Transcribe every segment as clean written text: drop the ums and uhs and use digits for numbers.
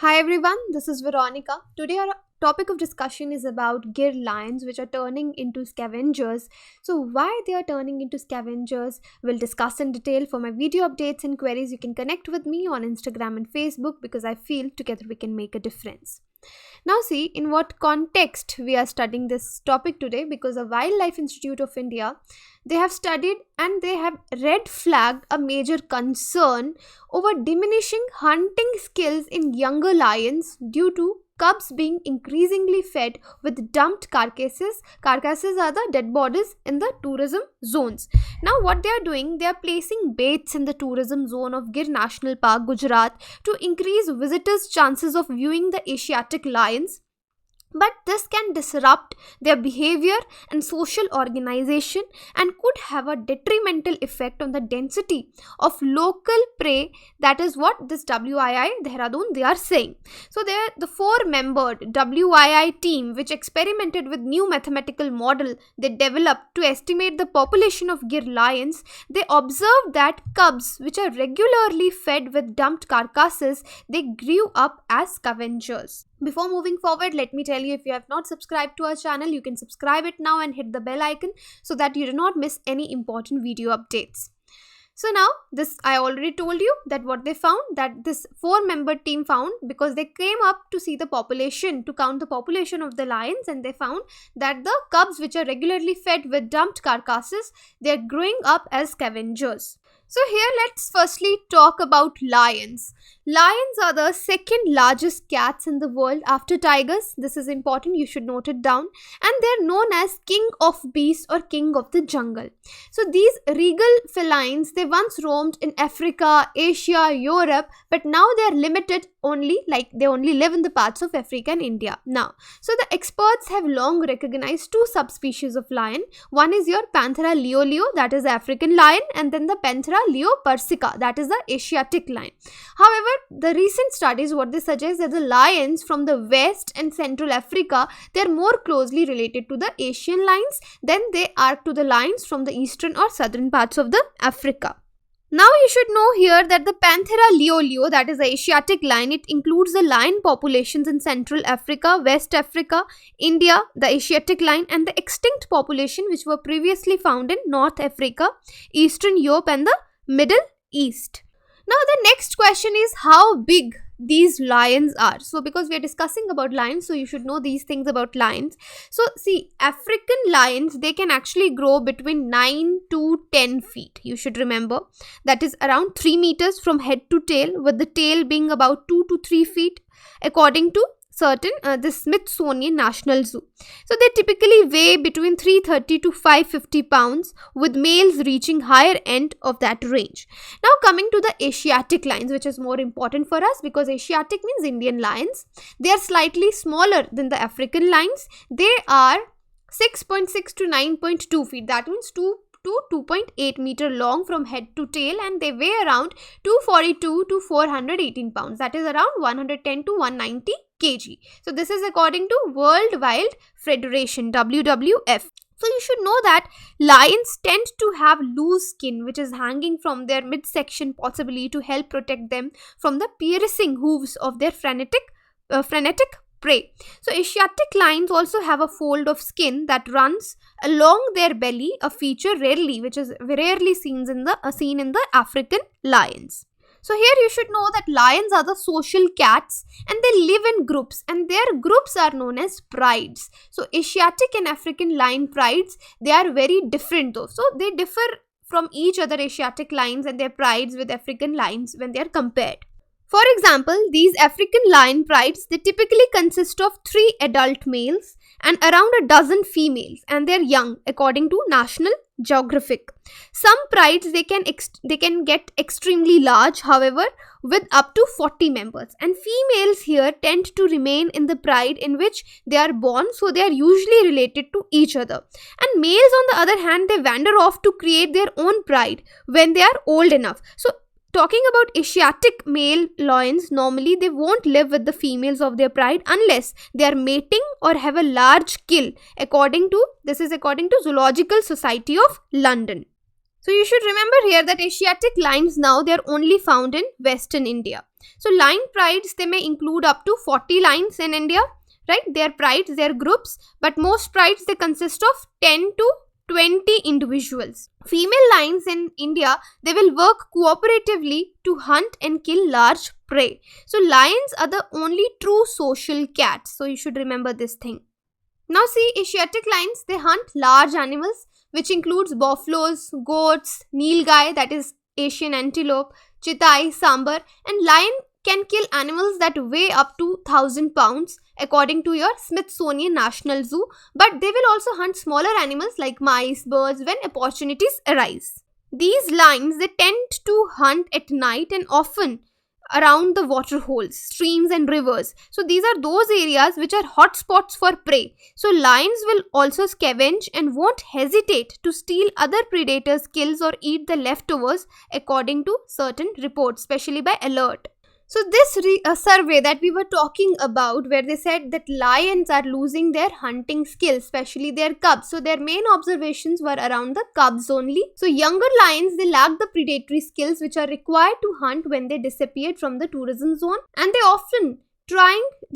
Hi everyone, this is Veronica. Today our topic of discussion is about Gir lions which are turning into scavengers. So why they are turning into scavengers, we'll discuss in detail. For my video updates and queries, you can connect with me on Instagram and Facebook because I feel together we can make a difference. Now see in what context we are studying this topic today, because the Wildlife Institute of India, they have studied and they have red flagged a major concern over diminishing hunting skills in younger lions due to cubs being increasingly fed with dumped carcasses. Carcasses are the dead bodies in the tourism zones. Now what they are doing, they are placing baits in the tourism zone of Gir National Park, Gujarat, to increase visitors' chances of viewing the Asiatic lions. But this can disrupt their behavior and social organization and could have a detrimental effect on the density of local prey. That is what this WII Dehradun they are saying. So the four-membered WII team, which experimented with new mathematical model they developed to estimate the population of Gir lions, they observed that cubs which are regularly fed with dumped carcasses, they grew up as scavengers. Before moving forward, let me tell you, if you have not subscribed to our channel, you can subscribe it now and hit the bell icon so that you do not miss any important video updates. So now this, I already told you that what they found, that this four-member team found, because they came up to see the population, to count the population of the lions, and they found that the cubs which are regularly fed with dumped carcasses, they are growing up as scavengers. So here let's firstly talk about lions. Lions are the second largest cats in the world after tigers. This is important, you should note it down. And they're known as king of beasts or king of the jungle. So these regal felines, they once roamed in Africa, Asia, Europe, but now they are limited only, like they only live in the parts of Africa and India now. So the experts have long recognized two subspecies of lion. One is your Panthera leo, that is the African lion, and then the Panthera leo persica, that is the Asiatic lion. However, the recent studies, what they suggest, that the lions from the West and Central Africa, they are more closely related to the Asian lions than they are to the lions from the eastern or southern parts of the Africa. Now you should know here that the Panthera leo, that is the Asiatic lion, it includes the lion populations in Central Africa, West Africa, India, the Asiatic lion, and the extinct population which were previously found in North Africa, Eastern Europe and the Middle East. Now the next question is how big these lions are. So because we are discussing about lions, so you should know these things about lions. So see, African lions, they can actually grow between 9 to 10 feet. You should remember that is around 3 meters from head to tail, with the tail being about 2 to 3 feet according to the Smithsonian National Zoo. So they typically weigh between 330 to 550 pounds, with males reaching higher end of that range. Now coming to the Asiatic lions, which is more important for us because Asiatic means Indian lions. They are slightly smaller than the African lions. They are 6.6 to 9.2 feet. That means 2 to 2.8 meter long from head to tail, and they weigh around 242 to 418 pounds. That is around 110 to 190 kg. So this is according to World Wild Federation, WWF. So you should know that lions tend to have loose skin which is hanging from their midsection, possibly to help protect them from the piercing hooves of their frenetic prey. So Asiatic lions also have a fold of skin that runs along their belly, a feature which is rarely seen in the African lions. So here you should know that lions are the social cats and they live in groups, and their groups are known as prides. So Asiatic and African lion prides, they are very different though. So they differ from each other, Asiatic lions and their prides, with African lions when they are compared. For example, these African lion prides, they typically consist of 3 adult males and around a dozen females, and they are young according to National Geographic. Some prides, they can get extremely large, however, with up to 40 members, and females here tend to remain in the pride in which they are born, so they are usually related to each other. And males on the other hand, they wander off to create their own pride when they are old enough. So talking about Asiatic male lions, normally they won't live with the females of their pride unless they are mating or have a large kill, according to Zoological Society of London. So you should remember here that Asiatic lions now, they are only found in Western India. So lion prides, they may include up to 40 lions in India, right? They are prides, they are groups, but most prides, they consist of 10 to 20 individuals. Female lions in India, they will work cooperatively to hunt and kill large prey. So lions are the only true social cats. So you should remember this thing. Now see, Asiatic lions, they hunt large animals, which includes buffaloes, goats, nilgai, that is Asian antelope, chitai, sambar, and lion can kill animals that weigh up to 1,000 pounds according to your Smithsonian National Zoo, but they will also hunt smaller animals like mice, birds when opportunities arise. These lions, they tend to hunt at night and often around the water holes, streams and rivers. So these are those areas which are hot spots for prey. So lions will also scavenge and won't hesitate to steal other predators' kills or eat the leftovers according to certain reports, especially by alert. So this survey that we were talking about, where they said that lions are losing their hunting skills, especially their cubs. So their main observations were around the cubs only. So younger lions, they lack the predatory skills which are required to hunt when they disappeared from the tourism zone, and they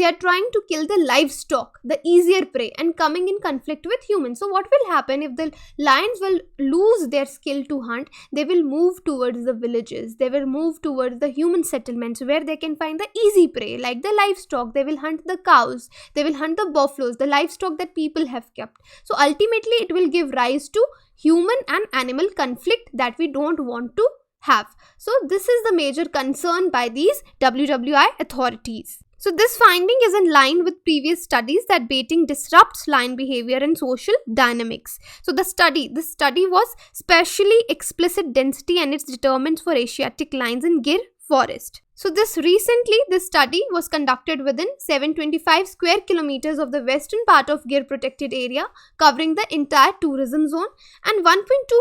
are trying to kill the livestock, the easier prey, and coming in conflict with humans. So what will happen if the lions will lose their skill to hunt? They will move towards the villages, they will move towards the human settlements where they can find the easy prey like the livestock. They will hunt the cows, they will hunt the buffaloes, the livestock that people have kept. So ultimately it will give rise to human and animal conflict that we don't want to have. So this is the major concern by these WWI authorities. So this finding is in line with previous studies that baiting disrupts lion behavior and social dynamics. So this study was specially explicit density and its determinants for Asiatic lions in Gir forest. So this study was conducted within 725 square kilometers of the western part of Gir protected area, covering the entire tourism zone, and 1.2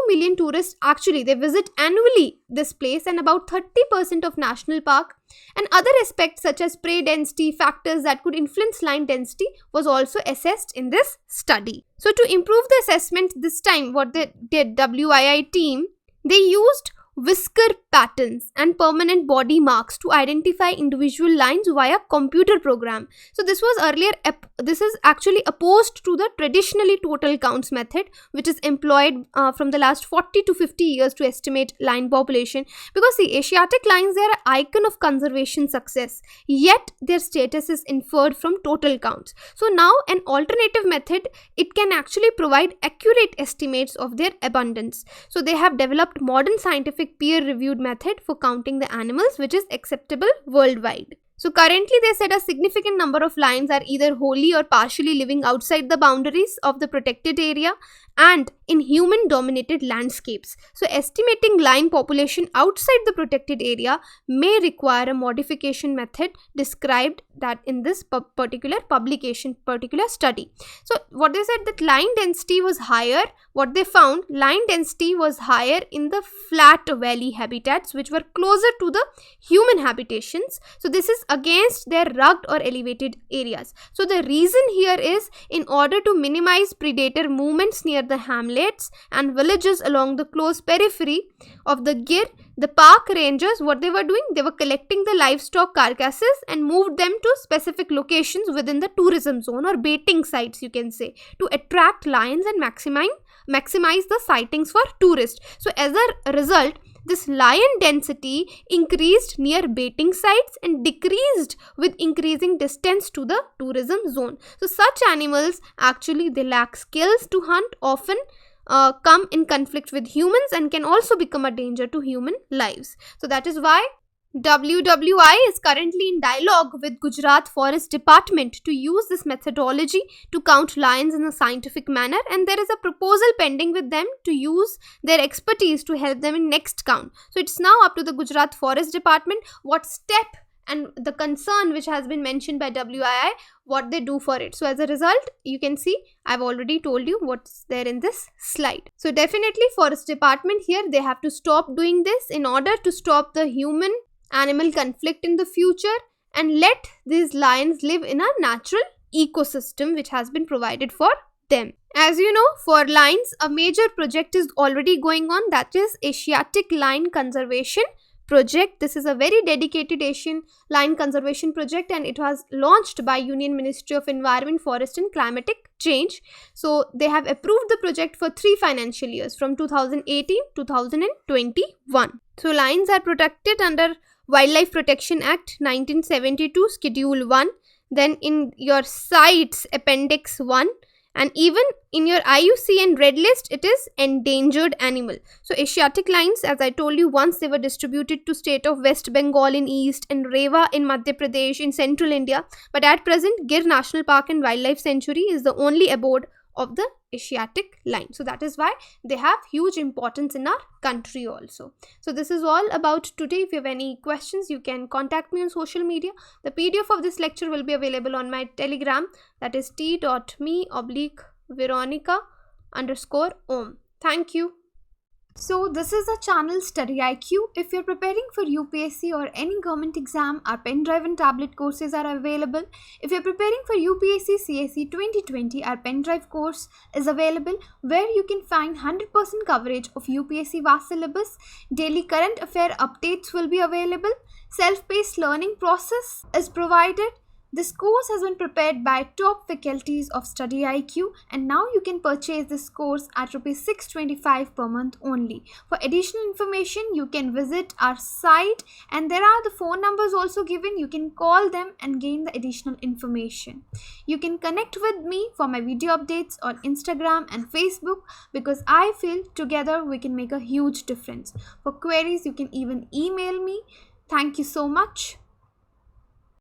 million tourists actually they visit annually this place, and about 30% of national park and other aspects such as prey density, factors that could influence lion density was also assessed in this study. So to improve the assessment this time, what the WII team, they used whisker patterns and permanent body marks to identify individual lines via computer program. So this is actually opposed to the traditionally total counts method, which is employed from the last 40 to 50 years to estimate lion population, because the Asiatic lions, they are an icon of conservation success, yet their status is inferred from total counts. So now an alternative method, it can actually provide accurate estimates of their abundance. So they have developed modern scientific peer-reviewed method for counting the animals, which is acceptable worldwide. So currently they said a significant number of lions are either wholly or partially living outside the boundaries of the protected area and in human dominated landscapes. So estimating lion population outside the protected area may require a modification method described that in this particular study. So what they said, that lion density was higher. What they found, lion density was higher in the flat valley habitats which were closer to the human habitations. So this is against their rugged or elevated areas. So the reason here is, in order to minimize predator movements near the hamlets and villages along the close periphery of the Gir, the park rangers, what they were doing, they were collecting the livestock carcasses and moved them to specific locations within the tourism zone, or baiting sites you can say, to attract lions and maximize the sightings for tourists. So as a result, this lion density increased near baiting sites and decreased with increasing distance to the tourism zone. So such animals actually, they lack skills to hunt, often come in conflict with humans, and can also become a danger to human lives. So that is why WWI is currently in dialogue with Gujarat Forest Department to use this methodology to count lions in a scientific manner, and there is a proposal pending with them to use their expertise to help them in next count. So it's now up to the Gujarat Forest Department what step and the concern which has been mentioned by WII, what they do for it. So as a result, you can see I've already told you what's there in this slide. So definitely Forest Department here, they have to stop doing this in order to stop the human animal conflict in the future and let these lions live in a natural ecosystem which has been provided for them. As you know, for lions, a major project is already going on, that is Asiatic Lion Conservation Project. This is a very dedicated Asian lion conservation project, and it was launched by Union Ministry of Environment, Forest and Climatic Change. So they have approved the project for 3 financial years from 2018 2021. So lions are protected under Wildlife Protection Act 1972 Schedule 1, then in your CITES Appendix 1, and even in your IUCN Red List it is endangered animal. So Asiatic lions, as I told you, once they were distributed to state of West Bengal in east and Rewa in Madhya Pradesh in central India, but at present Gir National Park and Wildlife Sanctuary is the only abode of the Asiatic lion. So that is why they have huge importance in our country also. So this is all about today. If you have any questions, you can contact me on social media. The PDF of this lecture will be available on my Telegram, that is t.me/Veronica_Om. Thank you. So this is a channel Study IQ. If you're preparing for UPSC or any government exam, our pen drive and tablet courses are available. If you're preparing for UPSC CSE 2020, our pen drive course is available, where you can find 100% coverage of UPSC vast syllabus. Daily current affair updates will be available. Self-paced learning process is provided. This course has been prepared by top faculties of Study IQ, and now you can purchase this course at Rs 625 per month only. For additional information, you can visit our site, and there are the phone numbers also given. You can call them and gain the additional information. You can connect with me for my video updates on Instagram and Facebook, because I feel together we can make a huge difference. For queries, you can even email me. Thank you so much.